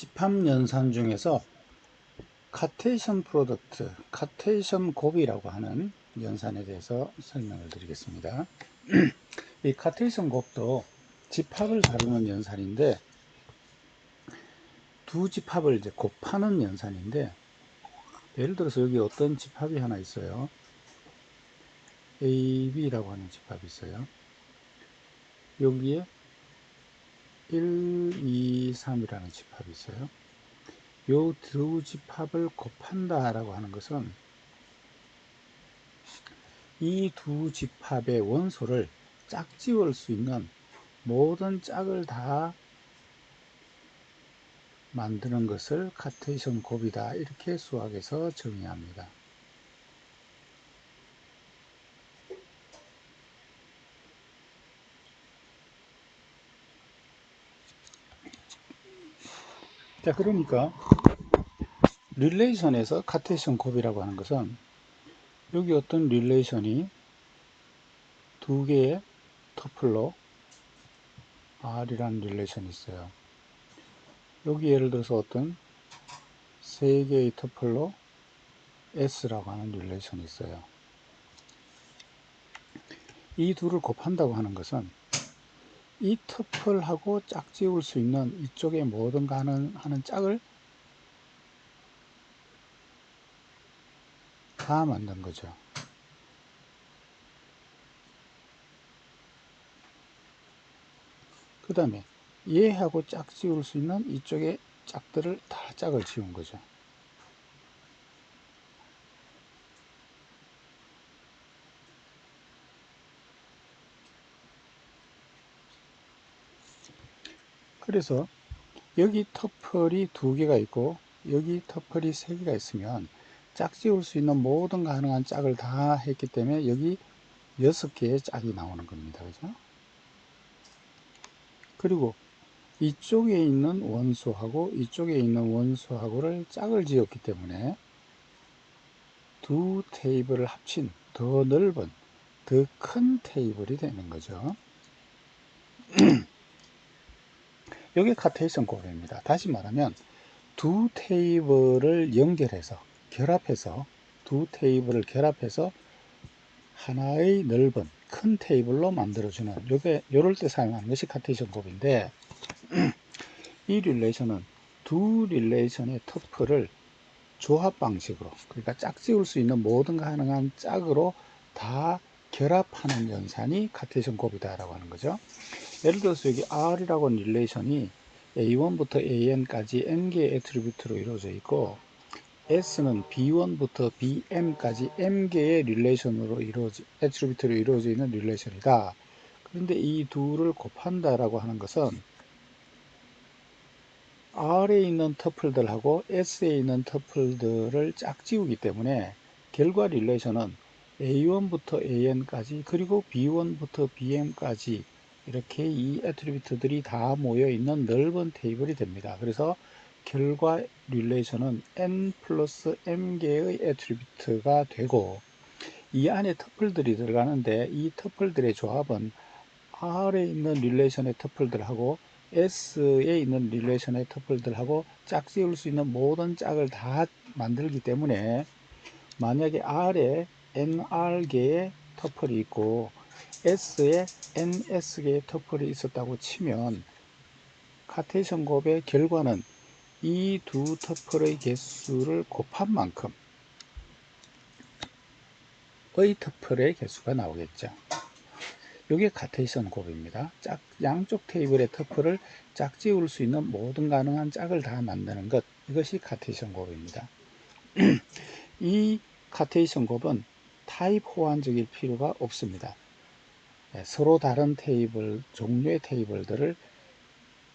집합 연산 중에서 카테이션 프로덕트, 카테이션 곱이라고 하는 연산에 대해서 설명을 드리겠습니다. 이 카테이션 곱도 집합을 다루는 연산인데, 두 집합을 이제 곱하는 연산인데, 예를 들어서 여기 어떤 집합이 하나 있어요. AB라고 하는 집합이 있어요. 여기에 1, 2, 3이라는 집합이 있어요. 요 두 집합을 곱한다 라고 하는 것은 이 두 집합의 원소를 짝지울 수 있는 모든 짝을 다 만드는 것을 카테이션 곱이다, 이렇게 수학에서 정의합니다. 자, 그러니까 릴레이션에서 카테이션 곱이라고 하는 것은 여기 어떤 릴레이션이 두 개의 터플로 R이라는 릴레이션이 있어요. 여기 예를 들어서 어떤 세 개의 터플로 S라고 하는 릴레이션이 있어요. 이 둘을 곱한다고 하는 것은 이 터플하고 짝지울 수 있는 이쪽에 모든 가능한 짝을 다 만든 거죠. 그 다음에 얘하고 짝지울 수 있는 이쪽에 짝들을 다 짝을 지운 거죠. 그래서 여기 터플이 두 개가 있고 여기 터플이 세 개가 있으면 짝지울 수 있는 모든 가능한 짝을 다 했기 때문에 여기 6개의 짝이 나오는 겁니다. 그죠? 그리고 이쪽에 있는 원소하고 이쪽에 있는 원소하고를 짝을 지었기 때문에 두 테이블을 합친 더 넓은, 더 큰 테이블이 되는 거죠. 이게 카테이션 곱입니다. 다시 말하면 두 테이블을 연결해서 결합해서 두 테이블을 결합해서 하나의 넓은 큰 테이블로 만들어주는, 요럴 때 사용하는 것이 카테이션 곱인데, 이 릴레이션은 두 릴레이션의 터플을 조합 방식으로, 그러니까 짝지울 수 있는 모든 가능한 짝으로 다 결합하는 연산이 카테이션 곱이다 라고 하는 거죠. 예를 들어서 여기 R이라고 하는 릴레이션이 A1부터 AN까지 N개의 애트리뷰트로 이루어져 있고, S는 B1부터 BM까지 M개의 애트리뷰트로 이루어져 있는 릴레이션이다. 그런데 이 둘을 곱한다 라고 하는 것은 R에 있는 터플들하고 S에 있는 터플들을 짝지우기 때문에 결과 릴레이션은 A1부터 AN까지 그리고 B1부터 BM까지 이렇게 이 애트리뷰트들이 다 모여 있는 넓은 테이블이 됩니다. 그래서 결과 릴레이션은 N 플러스 M개의 애트리뷰트가 되고, 이 안에 터플들이 들어가는데 이 터플들의 조합은 R에 있는 릴레이션의 터플들하고 S에 있는 릴레이션의 터플들하고 짝지을 수 있는 모든 짝을 다 만들기 때문에, 만약에 R에 NR개의 터플이 있고 S에 NS개의 터플이 있었다고 치면 카테이션 곱의 결과는 이 두 터플의 개수를 곱한 만큼의 터플의 개수가 나오겠죠. 이게 카테이션 곱입니다. 양쪽 테이블의 터플을 짝지울 수 있는 모든 가능한 짝을 다 만드는 것, 이것이 카테이션 곱입니다. 이 카테이션 곱은 타입 호환적일 필요가 없습니다. 서로 다른 테이블, 종류의 테이블들을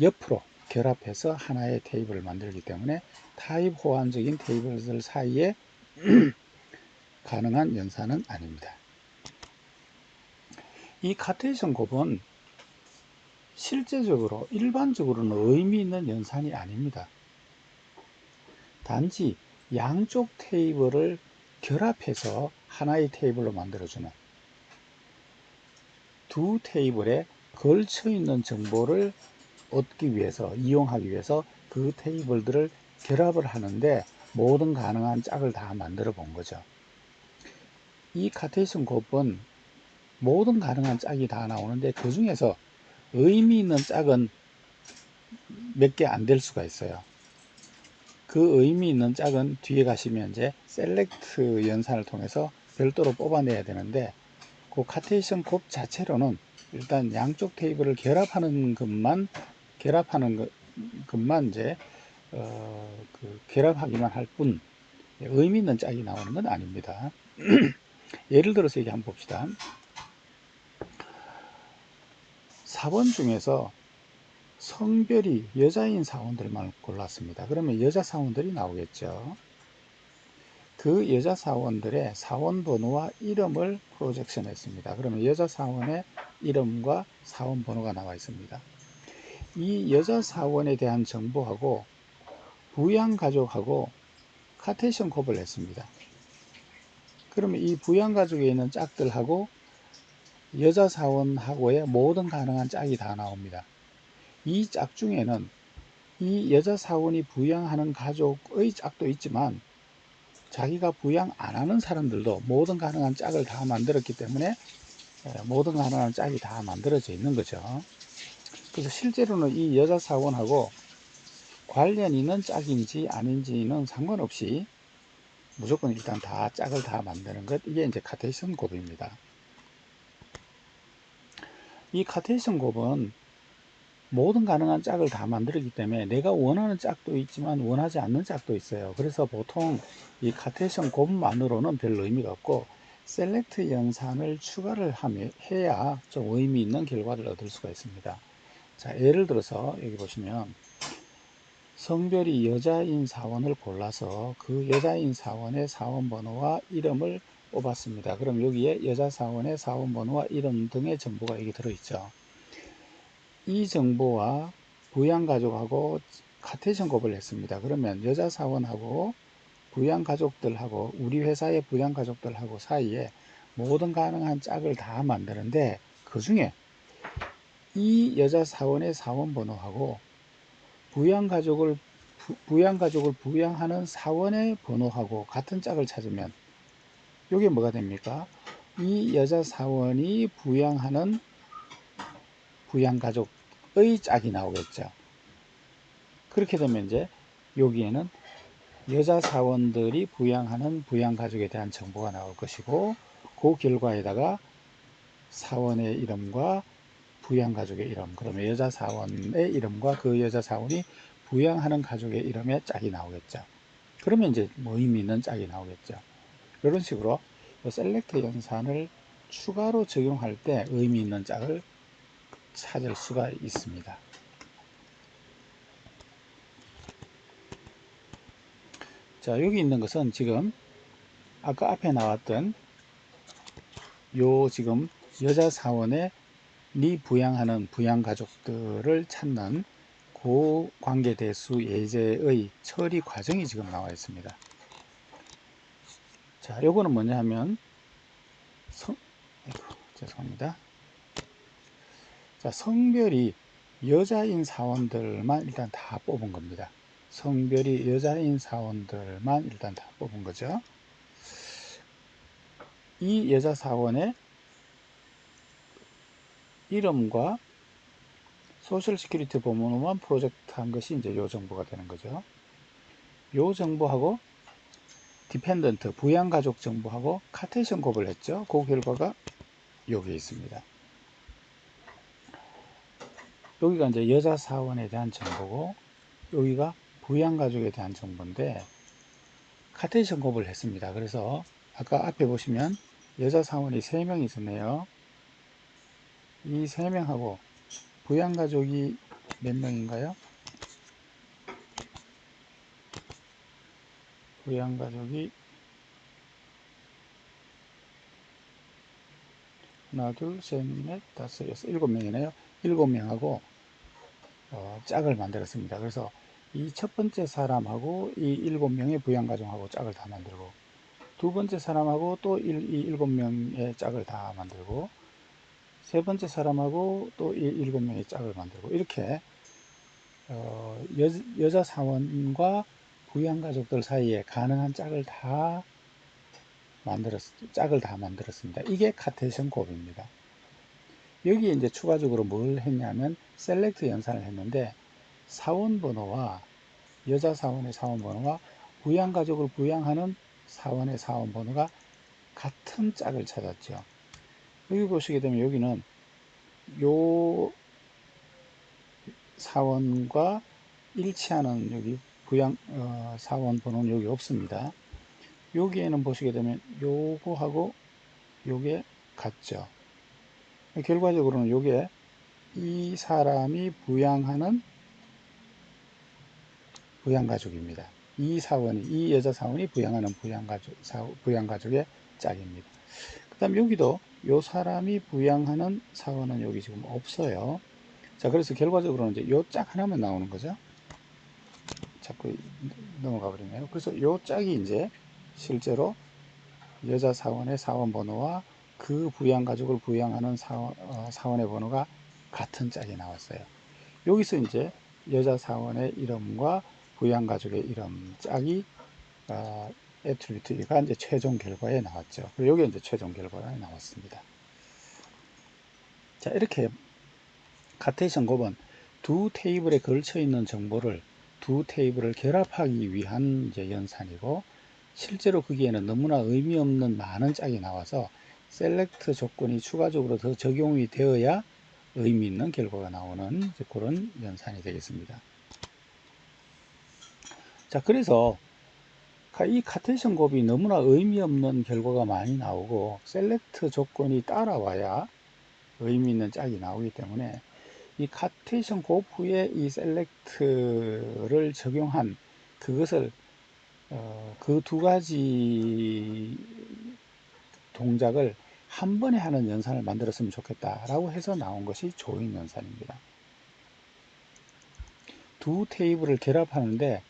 옆으로 결합해서 하나의 테이블을 만들기 때문에 타입 호환적인 테이블들 사이에 가능한 연산은 아닙니다. 이 카테이션 곱은 실제적으로 일반적으로는 의미 있는 연산이 아닙니다. 단지 양쪽 테이블을 결합해서 하나의 테이블로 만들어주는, 두 테이블에 걸쳐 있는 정보를 얻기 위해서, 이용하기 위해서 그 테이블들을 결합을 하는데 모든 가능한 짝을 다 만들어 본 거죠. 이 카테이션 곱은 모든 가능한 짝이 다 나오는데 그 중에서 의미 있는 짝은 몇 개 안 될 수가 있어요. 그 의미 있는 짝은 뒤에 가시면 이제 셀렉트 연산을 통해서 별도로 뽑아내야 되는데, 그 카테이션 곱 자체로는 일단 양쪽 테이블을 결합하는 것만 이제 결합하기만 할 뿐 의미 있는 짝이 나오는 건 아닙니다. 예를 들어서 이게 한번 봅시다. 4번 중에서 성별이 여자인 사원들만 골랐습니다. 그러면 여자 사원들이 나오겠죠. 그 여자 사원들의 사원 번호와 이름을 프로젝션 했습니다. 그러면 여자 사원의 이름과 사원 번호가 나와 있습니다. 이 여자 사원에 대한 정보하고 부양가족하고 카테이션 곱을 했습니다. 그러면 이 부양가족에 있는 짝들하고 여자 사원하고의 모든 가능한 짝이 다 나옵니다. 이 짝 중에는 이 여자 사원이 부양하는 가족의 짝도 있지만 자기가 부양 안 하는 사람들도 모든 가능한 짝을 다 만들었기 때문에 모든 가능한 짝이 다 만들어져 있는 거죠. 그래서 실제로는 이 여자 사원하고 관련 있는 짝인지 아닌지는 상관없이 무조건 일단 다 짝을 다 만드는 것, 이게 이제 카테이션 곱입니다. 이 카테이션 곱은 모든 가능한 짝을 다 만들기 때문에 내가 원하는 짝도 있지만 원하지 않는 짝도 있어요. 그래서 보통 이 카테이션 곱만으로는 별 의미가 없고 셀렉트 연산을 추가를 해야 좀 의미 있는 결과를 얻을 수가 있습니다. 자, 예를 들어서 여기 보시면 성별이 여자인 사원을 골라서 그 여자인 사원의 사원 번호와 이름을 뽑았습니다. 그럼 여기에 여자 사원의 사원 번호와 이름 등의 정보가 여기 들어있죠. 이 정보와 부양가족하고 카테이션 곱을 했습니다. 그러면 여자 사원하고 부양가족들하고 우리 회사의 부양가족들하고 사이에 모든 가능한 짝을 다 만드는데, 그 중에 이 여자 사원의 사원 번호하고 부양가족을 부양하는 사원의 번호하고 같은 짝을 찾으면 이게 뭐가 됩니까? 이 여자 사원이 부양하는 부양가족의 짝이 나오겠죠. 그렇게 되면 이제 여기에는 여자 사원들이 부양하는 부양가족에 대한 정보가 나올 것이고, 그 결과에다가 사원의 이름과 부양가족의 이름, 그러면 여자 사원의 이름과 그 여자 사원이 부양하는 가족의 이름의 짝이 나오겠죠. 그러면 이제 뭐 의미 있는 짝이 나오겠죠. 이런 식으로 셀렉트 연산을 추가로 적용할 때 의미 있는 짝을 찾을 수가 있습니다. 자, 여기 있는 것은 지금 아까 앞에 나왔던 요 지금 여자 사원의 부양하는 부양가족들을 찾는 고관계대수 예제의 처리 과정이 지금 나와 있습니다. 자, 요거는 뭐냐 하면 죄송합니다. 자, 성별이 여자인 사원들만 일단 다 뽑은 겁니다. 성별이 여자인 사원들만 일단 다 뽑은 거죠. 이 여자 사원의 이름과 소셜 시큐리티 번호만 프로젝트 한 것이 이제 요 정보가 되는 거죠. 요 정보하고 디펜던트 부양가족 정보하고 카테이션 곱을 했죠. 그 결과가 여기에 있습니다. 여기가 이제 여자 사원에 대한 정보고 여기가 부양가족에 대한 정보인데 카테이션 곱을 했습니다. 그래서 아까 앞에 보시면 여자 사원이 3명이 있었네요. 이 3명하고 부양가족이 몇 명인가요? 부양가족이 하나, 둘, 셋, 넷, 다섯, 여섯, 7명이네요. 7명하고 짝을 만들었습니다. 그래서 이 첫 번째 사람하고 이 7명의 부양가족하고 짝을 다 만들고, 두 번째 사람하고 또 이 7명의 짝을 다 만들고, 세 번째 사람하고 또 이 7명의 짝을 만들고, 이렇게 여자 사원과 부양가족들 사이에 가능한 짝을 다 만들었습니다. 이게 카테이션 곱입니다. 여기에 이제 추가적으로 뭘 했냐면 셀렉트 연산을 했는데 사원번호와 여자 사원의 사원번호와 부양가족을 부양하는 사원의 사원번호가 같은 짝을 찾았죠. 여기 보시게 되면 여기는 요 사원과 일치하는 여기 사원 번호는 여기 없습니다. 여기에는 보시게 되면 요거하고 요게 같죠. 결과적으로는 요게 이 사람이 부양하는 부양가족입니다. 이 여자 사원이 부양하는 부양가족의 짝입니다. 그 다음 여기도 요 사람이 부양하는 사원은 여기 지금 없어요. 자, 그래서 결과적으로는 이제 요 짝 하나만 나오는 거죠. 자꾸 넘어가 버리네요. 그래서 요 짝이 이제 실제로 여자 사원의 사원 번호와 그 부양 가족을 부양하는 사원의 번호가 같은 짝이 나왔어요. 여기서 이제 여자 사원의 이름과 부양 가족의 이름 짝이 애트리뷰트가 이제 최종 결과에 나왔죠. 그리고 여기 이제 최종 결과가 나왔습니다. 자, 이렇게 카테이션 곱은 두 테이블에 걸쳐 있는 정보를 두 테이블을 결합하기 위한 이제 연산이고, 실제로 거기에는 너무나 의미 없는 많은 짝이 나와서 셀렉트 조건이 추가적으로 더 적용이 되어야 의미 있는 결과가 나오는 그런 연산이 되겠습니다. 자, 그래서 이 카테이션 곱이 너무나 의미 없는 결과가 많이 나오고 셀렉트 조건이 따라와야 의미 있는 짝이 나오기 때문에 이 카테이션 곱 후에 이 셀렉트를 적용한 그것을 그 두 가지 동작을 한 번에 하는 연산을 만들었으면 좋겠다라고 해서 나온 것이 조인 연산입니다. 두 테이블을 결합하는데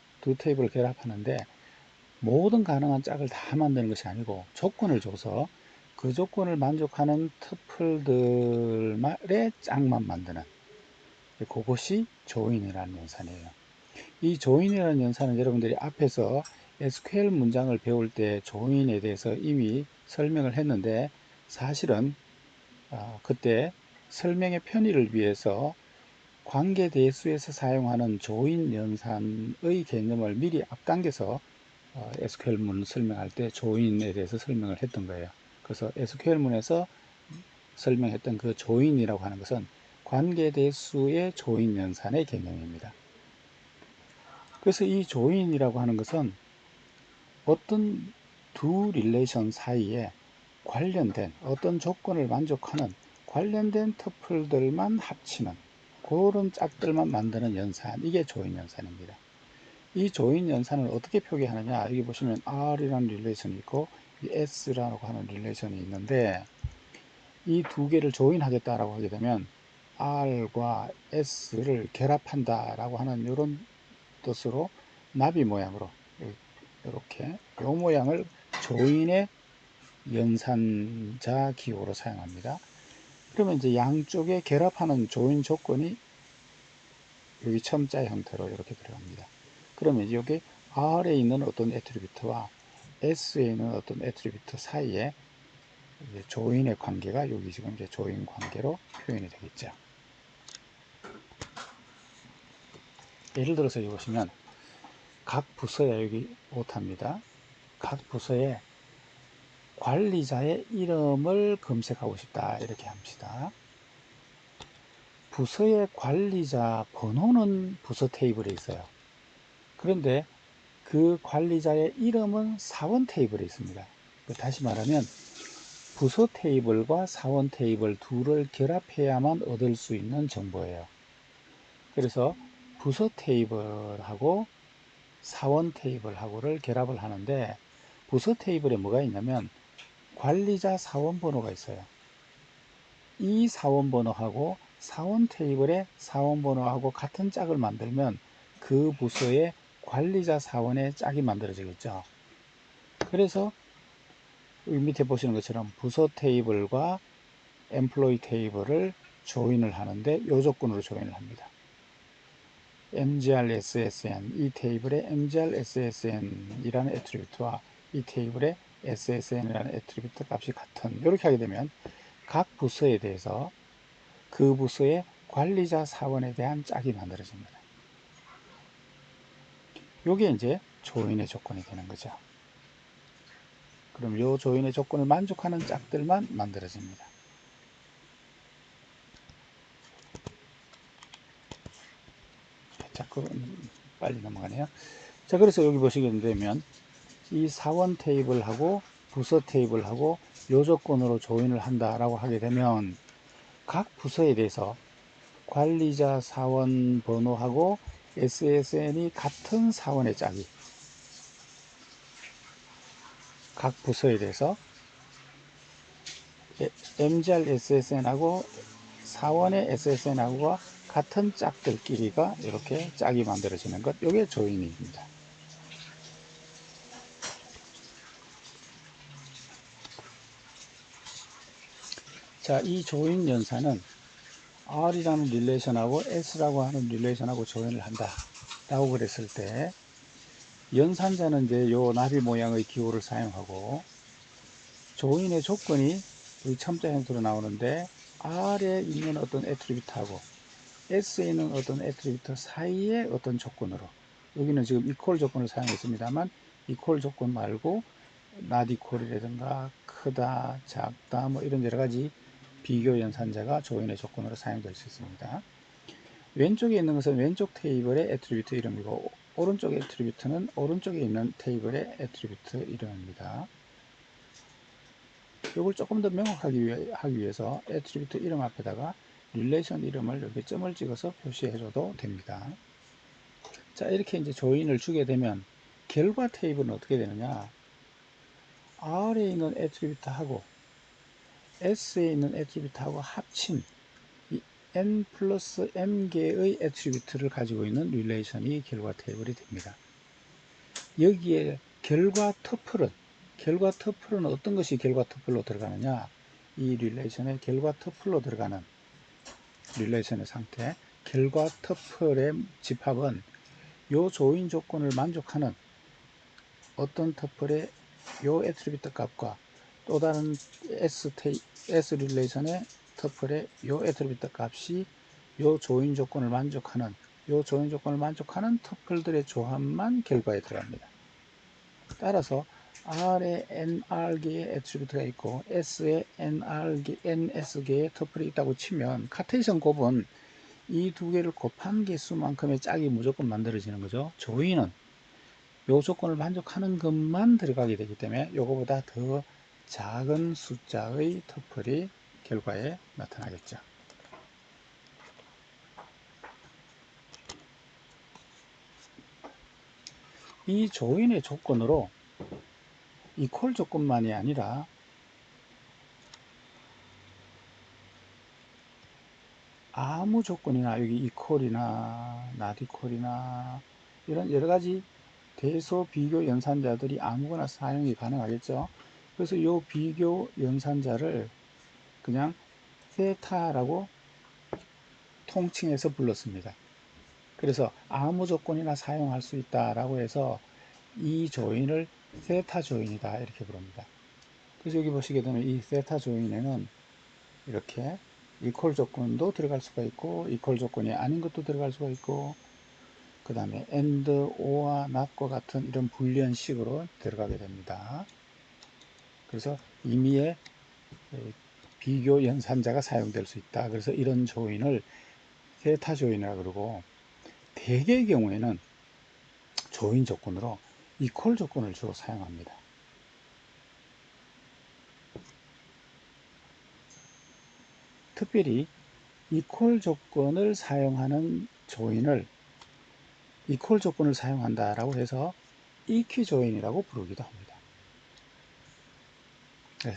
모든 가능한 짝을 다 만드는 것이 아니고 조건을 줘서 그 조건을 만족하는 터플들의 짝만 만드는 그것이 조인이라는 연산이에요. 이 조인이라는 연산은 여러분들이 앞에서 SQL 문장을 배울 때 조인에 대해서 이미 설명을 했는데, 사실은 그때 설명의 편의를 위해서 관계대수에서 사용하는 조인 연산의 개념을 미리 앞당겨서 SQL문을 설명할 때 조인에 대해서 설명을 했던 거예요. 그래서 SQL문에서 설명했던 그 조인이라고 하는 것은 관계대수의 조인 연산의 개념입니다. 그래서 이 조인이라고 하는 것은 어떤 두 릴레이션 사이에 관련된 어떤 조건을 만족하는 관련된 터플들만 합치는 그런 짝들만 만드는 연산, 이게 조인 연산입니다. 이 조인 연산을 어떻게 표기하느냐, 여기 보시면 R이라는 릴레이션이 있고 S라고 하는 릴레이션이 있는데, 이 두 개를 조인하겠다라고 하게 되면 R과 S를 결합한다라고 하는 이런 뜻으로 나비 모양으로 이렇게 이 모양을 조인의 연산자 기호로 사용합니다. 그러면 이제 양쪽에 결합하는 조인 조건이 여기 첨자 형태로 이렇게 들어갑니다. 그러면 여기 R에 있는 어떤 애트리뷰트와 S에 있는 어떤 애트리뷰트 사이에 조인의 관계가 여기 지금 이제 조인 관계로 표현이 되겠죠. 예를 들어서 여기 보시면 각 부서에 여기 오타입니다. 각 부서에 관리자의 이름을 검색하고 싶다 이렇게 합시다. 부서의 관리자 번호는 부서 테이블에 있어요. 그런데 그 관리자의 이름은 사원 테이블에 있습니다. 다시 말하면 부서 테이블과 사원 테이블 둘을 결합해야만 얻을 수 있는 정보예요. 그래서 부서 테이블하고 사원 테이블하고를 결합을 하는데, 부서 테이블에 뭐가 있냐면 관리자 사원 번호가 있어요. 이 사원 번호하고 사원 테이블의 사원 번호하고 같은 짝을 만들면 그 부서의 관리자 사원의 짝이 만들어지겠죠. 그래서 여기 밑에 보시는 것처럼 부서 테이블과 엠플로이 테이블을 조인을 하는데 이 조건으로 조인을 합니다. mgr_ssn, 이 테이블의 mgr_ssn이라는 애트리뷰트와 이 테이블의 ssn이라는 애트리뷰트 값이 같은, 이렇게 하게 되면 각 부서에 대해서 그 부서의 관리자 사원에 대한 짝이 만들어집니다. 요게 이제 조인의 조건이 되는 거죠. 그럼 요 조인의 조건을 만족하는 짝들만 만들어집니다. 자꾸 빨리 넘어가네요. 자, 그래서 여기 보시게 되면 이 사원 테이블하고 부서 테이블하고 요 조건으로 조인을 한다라고 하게 되면 각 부서에 대해서 관리자 사원 번호하고 SSN이 같은 사원의 짝이 각 부서에 대해서 MGR SSN하고 사원의 SSN하고 같은 짝들끼리가 이렇게 짝이 만들어지는 것, 이게 조인입니다. 자, 이 조인 연산은 R이라는 릴레이션하고 S라고 하는 릴레이션하고 조인을 한다 라고 그랬을 때, 연산자는 이제 요 나비 모양의 기호를 사용하고, 조인의 조건이 여기 첨자 형태로 나오는데 R에 있는 어떤 애트리뷰트하고 S에 있는 어떤 애트리뷰트 사이의 어떤 조건으로, 여기는 지금 이퀄 조건을 사용했습니다만 이퀄 조건 말고 not equal이라든가 크다, 작다, 뭐 이런 여러 가지 비교 연산자가 조인의 조건으로 사용될 수 있습니다. 왼쪽에 있는 것은 왼쪽 테이블의 애트리뷰트 이름이고, 오른쪽 애트리뷰트는 오른쪽에 있는 테이블의 애트리뷰트 이름입니다. 이걸 조금 더 명확하게 하기 위해서 애트리뷰트 이름 앞에다가 릴레이션 이름을 이렇게 점을 찍어서 표시해 줘도 됩니다. 자, 이렇게 이제 조인을 주게 되면 결과 테이블은 어떻게 되느냐, R에 있는 애트리뷰트하고 S에 있는 애트리뷰트하고 합친 이 n 플러스 m 개의 애트리뷰트를 가지고 있는 릴레이션이 결과 테이블이 됩니다. 여기에 결과 터플은 어떤 것이 결과 터플로 들어가느냐, 이 릴레이션의 결과 터플로 들어가는 릴레이션의 상태, 결과 터플의 집합은 요 조인 조건을 만족하는 어떤 터플의 요 애트리뷰트 값과 또 다른 S 릴레이션의 터플의 요 애트리뷰트 값이 요 조인 조건을 만족하는 터플들의 조합만 결과에 들어갑니다. 따라서 R에 NR개의 애트리뷰트가 있고 S에 NS개의 터플이 있다고 치면 카테이션 곱은 이 두 개를 곱한 개수만큼의 짝이 무조건 만들어지는 거죠. 조인은 요 조건을 만족하는 것만 들어가게 되기 때문에 요거보다 더 작은 숫자의 터플이 결과에 나타나겠죠. 이 조인의 조건으로 이퀄 조건만이 아니라 아무 조건이나 여기 이퀄이나 나디퀄이나 이런 여러 가지 대소 비교 연산자들이 아무거나 사용이 가능하겠죠. 그래서 이 비교 연산자를 그냥 세타라고 통칭해서 불렀습니다. 그래서 아무 조건이나 사용할 수 있다라고 해서 이 조인을 세타 조인이다 이렇게 부릅니다. 그래서 여기 보시게 되면 이 세타 조인에는 이렇게 이퀄 조건도 들어갈 수가 있고 이퀄 조건이 아닌 것도 들어갈 수가 있고, 그 다음에 and, or와 not과 같은 이런 불리언식으로 들어가게 됩니다. 그래서 임의의 비교 연산자가 사용될 수 있다. 그래서 이런 조인을 세타 조인이라고 그러고, 대개의 경우에는 조인 조건으로 이퀄 조건을 주로 사용합니다. 특별히 이퀄 조건을 사용하는 조인을 이퀄 조건을 사용한다라고 해서 EQ 조인이라고 부르기도 합니다.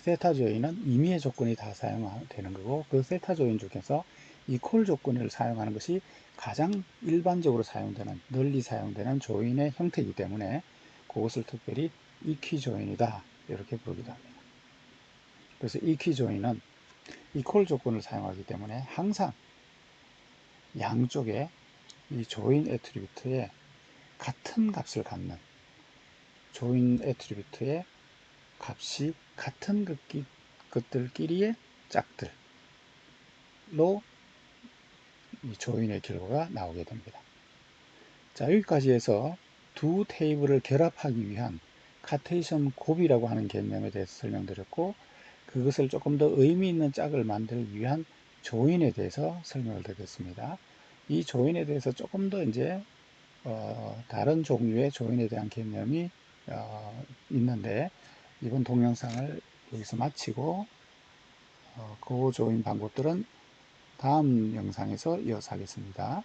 세타 조인은 임의의 조건이 다 사용되는 거고, 그 세타 조인 중에서 이퀄 조건을 사용하는 것이 가장 일반적으로 사용되는, 널리 사용되는 조인의 형태이기 때문에 그것을 특별히 EQ 조인이다 이렇게 부르기도 합니다. 그래서 EQ 조인은 이퀄 조건을 사용하기 때문에 항상 양쪽에 이 조인 애트리뷰트에 같은 값을 갖는 조인 애트리뷰트의 값이 같은 것들끼리의 짝들로 이 조인의 결과가 나오게 됩니다. 자, 여기까지 해서 두 테이블을 결합하기 위한 카테이션 곱이라고 하는 개념에 대해서 설명드렸고, 그것을 조금 더 의미 있는 짝을 만들기 위한 조인에 대해서 설명을 드렸습니다. 이 조인에 대해서 조금 더 이제 다른 종류의 조인에 대한 개념이 있는데, 이번 동영상을 여기서 마치고 그 조인 방법들은 다음 영상에서 이어서 하겠습니다.